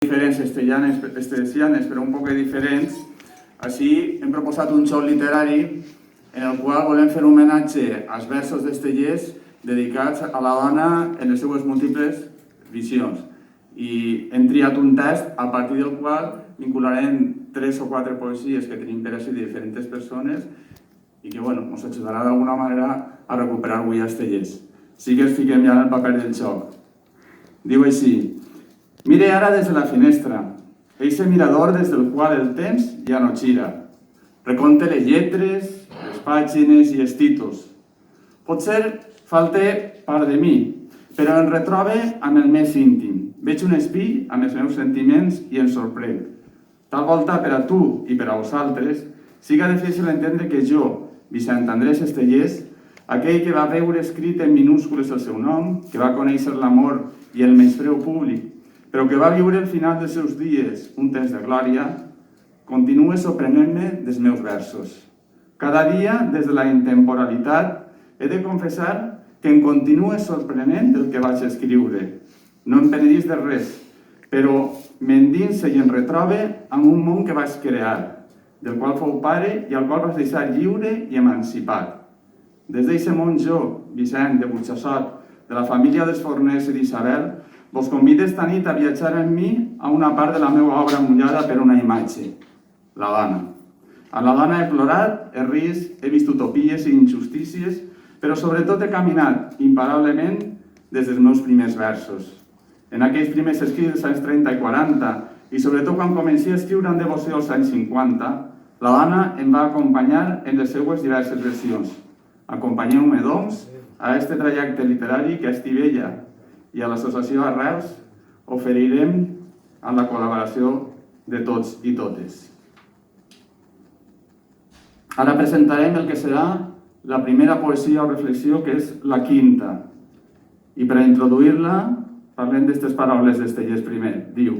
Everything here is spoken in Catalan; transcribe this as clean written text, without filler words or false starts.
diferents estesianes, però un poc diferents. Així hem proposat un joc literari en el qual volem fer un homenatge als versos d'Estellés dedicats a la dona en les seues múltiples visions. I hem triat un text a partir del qual vincularem 3 o 4 poesies que tenim per així de diferents persones i que ens ajudarà d'alguna manera a recuperar avui Estellés. Sí que ens fiquem ja en el paper del joc. Diu així: mire ara des de la finestra, eixe mirador des del qual el temps ja no gira. Recompte les lletres, les pàgines i els títols. Potser falte part de mi, però em retrobe amb el més íntim. Veig un espill amb els meus sentiments i em sorprenc. Tal volta per a tu i per a vosaltres siga difícil entendre que jo, Vicent Andrés Estellés, aquell que va veure escrit en minúscules el seu nom, que va conèixer l'amor i el menyspreu públic, però que va viure al final dels seus dies un temps de glòria, continua sorprenent-me dels meus versos. Cada dia, des de la intemporalitat, he de confessar que em continua sorprenent el que vaig escriure. No em penedís de res, però m'endinse i em retrobe en un món que vaig crear, del qual fou pare i al qual vaig deixar lliure i emancipat. Des d'aquest món jo, Vicent de Burjassot, de la família dels Forners i d'Isabel, vos convido esta nit a viatjar amb mi a una part de la meva obra mullada per una imatge, la dona. A la dona he plorat, he ris, he vist utopies i injustícies, però sobretot he caminat imparablement des dels meus primers versos. En aquells primers escrits dels anys 30 i 40, i sobretot quan començo a escriure en devoció als anys 50, la dona em va acompanyar en les seues diverses versions. Acompanyeu-me, doncs, a aquest trajecte literari que a Estivella i a l'associació Arrels oferirem amb la col·laboració de tots i totes. Ara presentarem el que serà la primera poesia o reflexió, que és la quinta. I per a introduir-la, parlem d'aquestes paraules d'Estellés primer. Diu: